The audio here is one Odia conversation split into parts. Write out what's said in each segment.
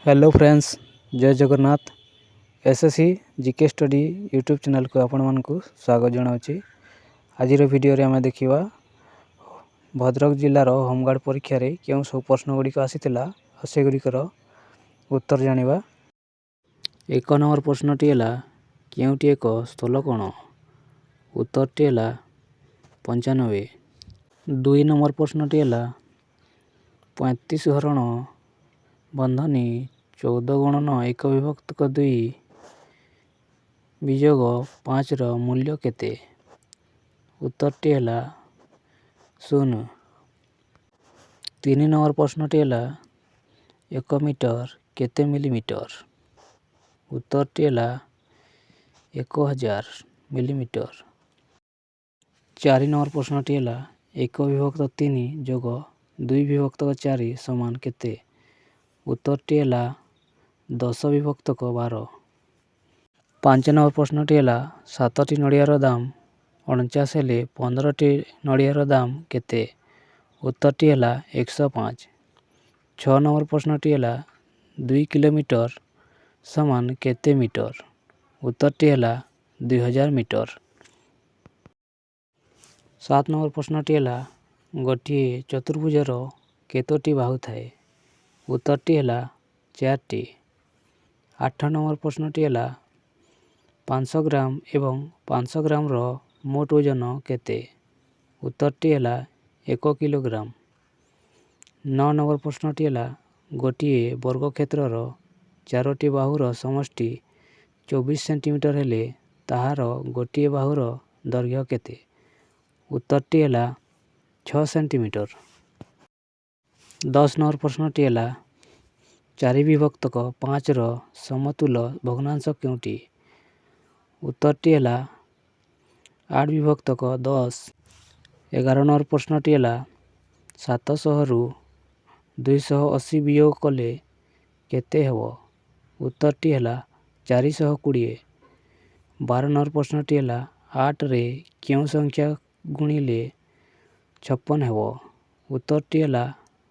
हेलो फ्रेंड्स, जय Jagannath. SSC GK study YouTube channel को आपण मानकु स्वागत जनाउछि। आजिर वीडियो रे आमे देखिबा भद्रक जिल्लार होमगार्ड परीक्षा रे केउ सब प्रश्न गुडी आसीतिला से गुडीकर उत्तर जानिबा। 1 नंबर प्रश्नटी हला केउटी एक स्थल कोण? उत्तरटी हला 95। 2 नंबर प्रश्नटी हला 35 हरण बंधनी 14 गुणन 1 विभक्त 2 विजोग 5 रो मूल्य केते? उत्तरटी हला 0। 3 नंबर प्रश्नटी हला 1 मीटर केते मिलीमीटर? उत्तरटी हला 1000 मिलीमीटर। 4 नंबर प्रश्नटी हला 1 विभक्त 3 जोग 2 विभक्त 4 समान केते? उत्तरटी हला 10 विभक्त 12। 5 नंबर प्रश्नटी हला 7टी नड़ियार दाम 49 हेले 15टी नड़ियार दाम केते? उत्तरटी हला 105। 6 नंबर प्रश्नटी हला 2 किलोमीटर समान केते मीटर? उत्तरटी हला 2000 मीटर। 7 नंबर प्रश्नटी हला गोटिए चतुर्भुजर केतोटी बाहु थाए? उत्तरटी हला 4टी। 8 नंबर प्रश्नटी हला 500 ग्राम एवं 500 ग्राम रो मोट ओजन केते? उत्तरटी हला 1 किलोग्राम। 9 नंबर प्रश्नटी हला गोटिए वर्ग क्षेत्रर 4टी बाहुर समष्टि 24 सेंटीमीटर हेले ताहार गोटिए बाहुर दैर्घ्य केते? उत्तरटी हला 6 सेंटीमीटर। 10 नंबर प्रश्नटी हला 4 विभक्त 5 रो समतुल भग्नांश केउटी? उत्तरटी हला 8 विभक्त 10। 11 नंबर प्रश्नटी हला 700 रु 280 वियोग कले केते हेबो? उत्तरटी हला 420। 12 नंबर प्रश्नटी हला 8 रे केउ संख्या गुणिले 56 हेबो? उत्तरटी हला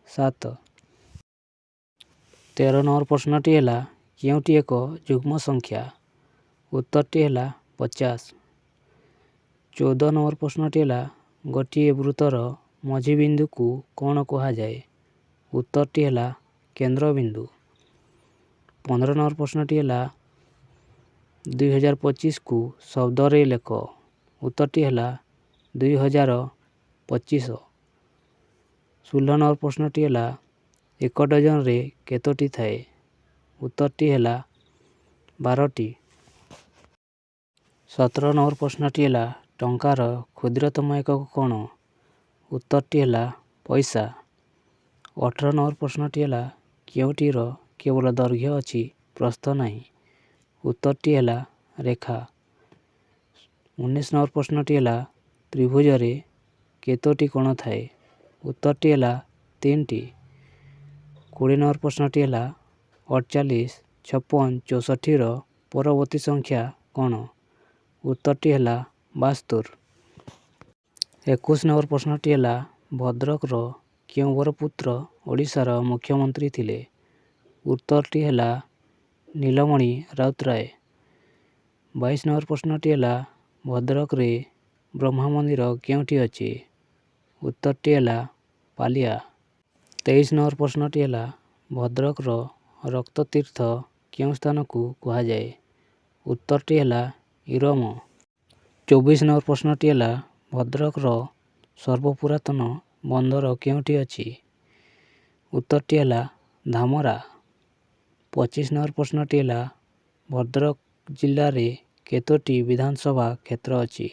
7। 13 नंबर प्रश्नटी हला केउटी एक युग्म संख्या? उत्तरटी हला 50। 14 नंबर प्रश्नटी हला गोटिए वृत्तर मझी बिंदु को कोन कहा जाए? उत्तरटी हला केंद्र बिंदु। 15 नंबर प्रश्नटी हला 2025 को शब्द रे लेख? उत्तरटी हला 2025। 16 नंबर प्रश्नटी हला 1 डजन रे केतोटी थाए? उत्तरटी हला 12टी। 17 नंबर प्रश्नटी हला टंकार क्षुद्रतम एकक कोण? उत्तरटी हला पैसा। 18 नंबर प्रश्नटी हला केउटीर केवल दैर्घ्य अछि प्रस्थ नाही? उत्तरटी हला रेखा। 19 नंबर प्रश्नटी हला त्रिभुज रे केतोटी कोण थाए? उत्तरटी हला 3टी। 20 नंबर प्रश्नटी हला 48, 56, 64 रो परवर्ती संख्या कोण? उत्तरटी हला 72। 21 नंबर प्रश्नटी हला भद्रक रो केउ बरपुत्र ओडिशार मुख्यमंत्री थिले? उत्तरटी हला नीलमणि राउतराय। 22 नंबर प्रश्नटी हला भद्रक रे ब्रह्मा मंदिर केउटी अछि? उत्तरटी हला पालिया। 23 नंबर प्रश्नटी हला भद्रक रो रक्त तीर्थ केउ स्थान को कहा जाए? उत्तरटी हला इरम। 24 नंबर प्रश्नटी हला भद्रक रो सर्वपुरातन बंदर केउटी अछि? उत्तरटी हला धामरा। 25 नंबर प्रश्नटी हला भद्रक जिल्ला रे केतोटी विधानसभा क्षेत्र अछि?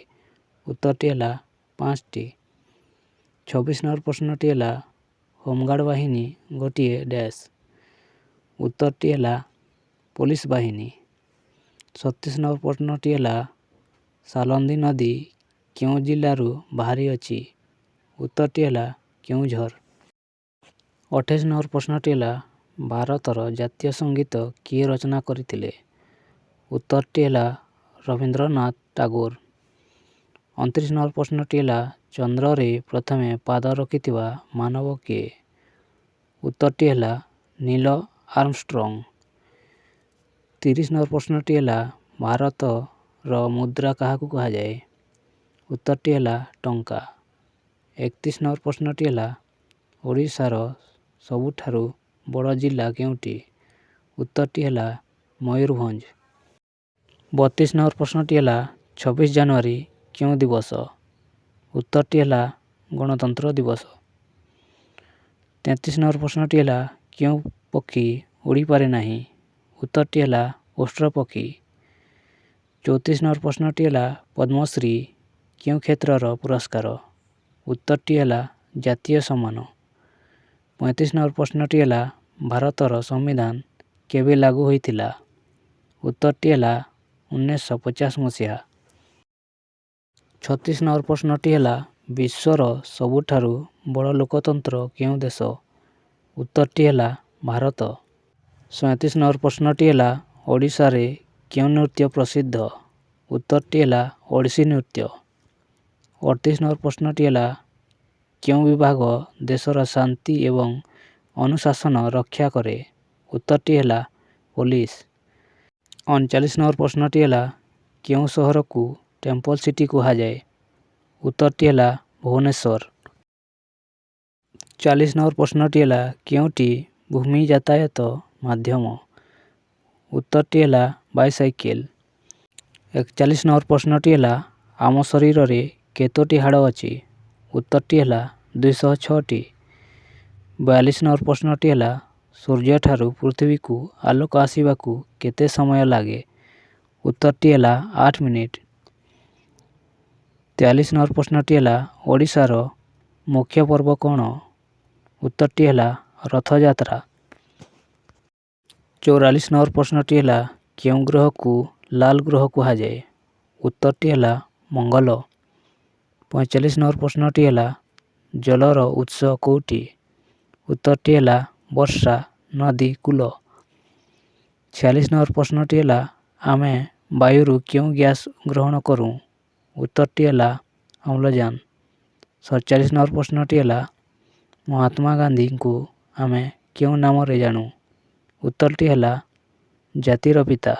उत्तरटी हला 5टी। 26 नंबर प्रश्नटी हला होमगार्ड बाहिनी गोटिए डैश? उत्तरटी हला पुलिस बाहिनी। 37 नंबर प्रश्नटी हला सालंदी नदी केउ जिल्लारू बाहरी अछि? उत्तरटी हला केउझर। 28 नंबर प्रश्नटी हला भारतर जातीय संगीत किए रचना करथिले? उत्तरटी हला रवींद्रनाथ टागोर। 29 नंबर प्रश्नटी हला चंद्र रे प्रथमे पाद रखिथिबा मानव किए? उत्तरटी हला नील आर्मस्ट्रॉन्ग। 30 ନମ୍ବର ପ୍ରଶ୍ନଟି ହେଲା ଭାରତର ମୁଦ୍ରା କାହାକୁ କୁହାଯାଏ? ଉତ୍ତରଟି ହେଲା ଟଙ୍କା। 31 ନମ୍ବର ପ୍ରଶ୍ନଟି ହେଲା ଓଡ଼ିଶାର ସବୁଠାରୁ ବଡ଼ ଜିଲ୍ଲା କେଉଁଟି? ଉତ୍ତରଟି ହେଲା ମୟୂରଭଞ୍ଜ। 32 ନମ୍ବର ପ୍ରଶ୍ନଟି ହେଲା 26 ଜାନୁଆରୀ କେଉଁ ଦିବସ? ଉତ୍ତରଟି ହେଲା ଗଣତନ୍ତ୍ର ଦିବସ। 33 ନମ୍ବର ପ୍ରଶ୍ନଟି ହେଲା କେଉଁ ପକ୍ଷୀ ଉଡ଼ିପାରେ ନାହିଁ? ଉତ୍ତରଟି ହେଲା ଓଷ୍ଟ୍ର ପକ୍ଷୀ। 34 ନମ୍ବର ପ୍ରଶ୍ନଟି ହେଲା ପଦ୍ମଶ୍ରୀ କେଉଁ କ୍ଷେତ୍ରର ପୁରସ୍କାର? ଉତ୍ତରଟି ହେଲା ଜାତୀୟ ସମ୍ମାନ। 35 ନମ୍ବର ପ୍ରଶ୍ନଟି ହେଲା ଭାରତର ସମ୍ବିଧାନ କେବେ ଲାଗୁ ହୋଇଥିଲା? ଉତ୍ତରଟି ହେଲା 1950 ମସିହା। 36 ନମ୍ବର ପ୍ରଶ୍ନଟି ହେଲା ବିଶ୍ୱର ସବୁଠାରୁ ବଡ଼ ଲୋକତନ୍ତ୍ର କେଉଁ ଦେଶ? ଉତ୍ତରଟି ହେଲା ଭାରତ। 37 ନମ୍ବର ପ୍ରଶ୍ନଟି ହେଲା ଓଡ଼ିଶାରେ କେଉଁ ନୃତ୍ୟ ପ୍ରସିଦ୍ଧ? ଉତ୍ତରଟି ହେଲା ଓଡ଼ିଶୀ ନୃତ୍ୟ। 38 ନମ୍ବର ପ୍ରଶ୍ନଟି ହେଲା କେଉଁ ବିଭାଗ ଦେଶର ଶାନ୍ତି ଏବଂ ଅନୁଶାସନ ରକ୍ଷା କରେ? ଉତ୍ତରଟି ହେଲା ପୋଲିସ। 39 ନମ୍ବର ପ୍ରଶ୍ନଟି ହେଲା କେଉଁ ସହରକୁ ଟେମ୍ପଲ ସିଟି କୁହାଯାଏ? ଉତ୍ତରଟି ହେଲା ଭୁବନେଶ୍ୱର। 40 ନମ୍ବର ପ୍ରଶ୍ନଟି ହେଲା କେଉଁଟି ଭୂମି ଯାତାୟାତ ମାଧ୍ୟମ? ଉତ୍ତରଟି ହେଲା ବାଇସାଇକେଲ। 41 ନମ୍ବର ପ୍ରଶ୍ନଟି ହେଲା ଆମ ଶରୀରରେ କେତୋଟି ହାଡ଼ ଅଛି? ଉତ୍ତରଟି ହେଲା 206ଟି। 42 ନମ୍ବର ପ୍ରଶ୍ନଟି ହେଲା ସୂର୍ଯ୍ୟଠାରୁ ପୃଥିବୀକୁ ଆଲୋକ ଆସିବାକୁ କେତେ ସମୟ ଲାଗେ? ଉତ୍ତରଟି ହେଲା 8 ମିନିଟ। 43 ନମ୍ବର ପ୍ରଶ୍ନଟି ହେଲା ଓଡ଼ିଶାର ମୁଖ୍ୟ ପର୍ବ କ'ଣ? ଉତ୍ତରଟି ହେଲା ରଥଯାତ୍ରା। 44 ନମ୍ବର ପ୍ରଶ୍ନଟି ହେଲା କେଉଁ ଗ୍ରହକୁ ଲାଲ ଗ୍ରହ କୁହାଯାଏ? ଉତ୍ତରଟି ହେଲା ମଙ୍ଗଳ। 45 ନମ୍ବର ପ୍ରଶ୍ନଟି ହେଲା ଜଳର ଉତ୍ସ କେଉଁଠି? ଉତ୍ତରଟି ହେଲା ବର୍ଷା ନଦୀ କୂଳ। 46 ନମ୍ବର ପ୍ରଶ୍ନଟି ହେଲା ଆମେ ବାୟୁରୁ କେଉଁ ଗ୍ୟାସ ଗ୍ରହଣ କରୁ? ଉତ୍ତରଟି ହେଲା ଅମ୍ଳଜାନ। 47 ନମ୍ବର ପ୍ରଶ୍ନଟି ହେଲା ମହାତ୍ମା ଗାନ୍ଧୀଙ୍କୁ ଆମେ କେଉଁ ନାମରେ ଜାଣୁ? ଉତ୍ତରଟି ହେଲା ଜାତିର ପିତା।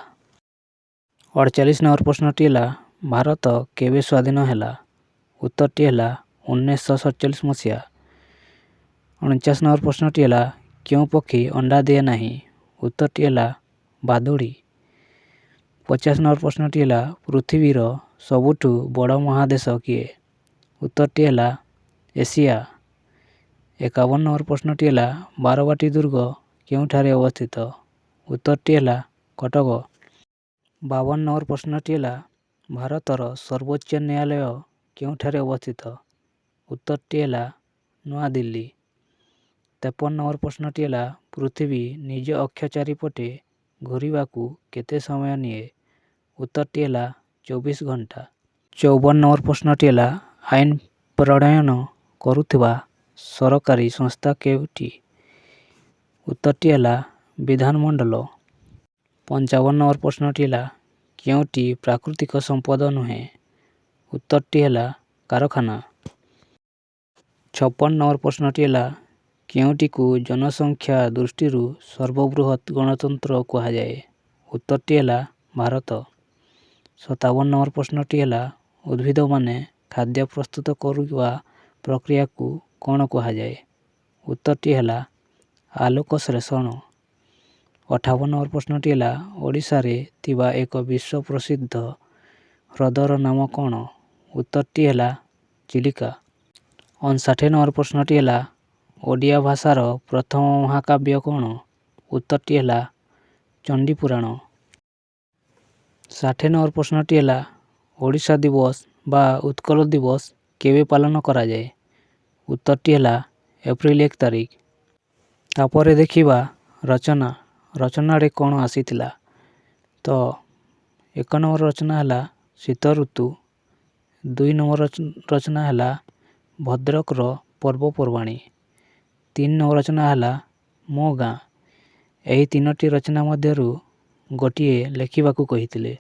48 ନମ୍ବର ପ୍ରଶ୍ନଟି ହେଲା ଭାରତ କେବେ ସ୍ୱାଧୀନ ହେଲା? ଉତ୍ତରଟି ହେଲା 1947 ମସିହା। 49 ନମ୍ବର ପ୍ରଶ୍ନଟି ହେଲା କେଉଁ ପକ୍ଷୀ ଅଣ୍ଡା ଦିଏ ନାହିଁ? ଉତ୍ତରଟି ହେଲା ବାଦୁଡ଼ି। 50 ନମ୍ବର ପ୍ରଶ୍ନଟି ହେଲା ପୃଥିବୀର ସବୁଠୁ ବଡ଼ ମହାଦେଶ କିଏ? ଉତ୍ତରଟି ହେଲା ଏସିଆ। 51 ନମ୍ବର ପ୍ରଶ୍ନଟି ହେଲା ବାରବାଟୀ ଦୁର୍ଗ କେଉଁଠାରେ ଅବସ୍ଥିତ? ଉତ୍ତରଟି ହେଲା କଟକ। 52 ନମ୍ବର ପ୍ରଶ୍ନଟି ହେଲା ଭାରତର ସର୍ବୋଚ୍ଚ ନ୍ୟାୟାଳୟ କେଉଁଠାରେ ଅବସ୍ଥିତ? ଉତ୍ତରଟି ହେଲା ନୂଆଦିଲ୍ଲୀ। 53 ନମ୍ବର ପ୍ରଶ୍ନଟି ହେଲା ପୃଥିବୀ ନିଜ ଅକ୍ଷ ଚାରିପଟେ ଘୂରିବାକୁ କେତେ ସମୟ ନିଏ? ଉତ୍ତରଟି ହେଲା 24 ଘଣ୍ଟା। 54 ନମ୍ବର ପ୍ରଶ୍ନଟି ହେଲା ଆଇନ ପ୍ରଣୟନ କରୁଥିବା ସରକାରୀ ସଂସ୍ଥା କେଉଁଟି? ଉତ୍ତରଟି ହେଲା ବିଧାନମଣ୍ଡଳ। 55 ନମ୍ବର ପ୍ରଶ୍ନଟି ହେଲା କେଉଁଟି ପ୍ରାକୃତିକ ସମ୍ପଦ ନୁହେଁ? ଉତ୍ତରଟି ହେଲା କାରଖାନା। 56 ନମ୍ବର ପ୍ରଶ୍ନଟି ହେଲା କେଉଁଟିକୁ ଜନସଂଖ୍ୟା ଦୃଷ୍ଟିରୁ ସର୍ବବୃହତ ଗଣତନ୍ତ୍ର କୁହାଯାଏ? ଉତ୍ତରଟି ହେଲା ଭାରତ। 57 ନମ୍ବର ପ୍ରଶ୍ନଟି ହେଲା ଉଦ୍ଭିଦମାନେ ଖାଦ୍ୟ ପ୍ରସ୍ତୁତ କରିବା ପ୍ରକ୍ରିୟାକୁ କ'ଣ କୁହାଯାଏ? ଉତ୍ତରଟି ହେଲା ଆଲୋକସଂଶ୍ଳେଷଣ। 58 ନମ୍ବର ପ୍ରଶ୍ନଟି ହେଲା ଓଡ଼ିଶାରେ ଥିବା ଏକ ବିଶ୍ୱ ପ୍ରସିଦ୍ଧ ହ୍ରଦର ନାମ କ'ଣ? ଉତ୍ତରଟି ହେଲା ଚିଲିକା। 59 ନମ୍ବର ପ୍ରଶ୍ନଟି ହେଲା ଓଡ଼ିଆ ଭାଷାର ପ୍ରଥମ ମହାକାବ୍ୟ କ'ଣ? ଉତ୍ତରଟି ହେଲା ଚଣ୍ଡୀପୁରାଣ। 60 ନମ୍ବର ପ୍ରଶ୍ନଟି ହେଲା ଓଡ଼ିଶା ଦିବସ ବା ଉତ୍କଳ ଦିବସ କେବେ ପାଳନ କରାଯାଏ? ଉତ୍ତରଟି ହେଲା ଏପ୍ରିଲ 1 ତାରିଖ। ତାପରେ ଦେଖିବା ରଚନା। ରଚନାରେ କ'ଣ ଆସିଥିଲା? ତ 1 ନମ୍ବର ରଚନା ହେଲା ଶୀତ ଋତୁ। 2 ନମ୍ବର ରଚନା ହେଲା ଭଦ୍ରକର ପର୍ବପର୍ବାଣୀ। 3 ନମ୍ବର ରଚନା ହେଲା ମୋ ଗାଁ। ଏହି ତିନୋଟି ରଚନା ମଧ୍ୟରୁ ଗୋଟିଏ ଲେଖିବାକୁ କହିଥିଲେ।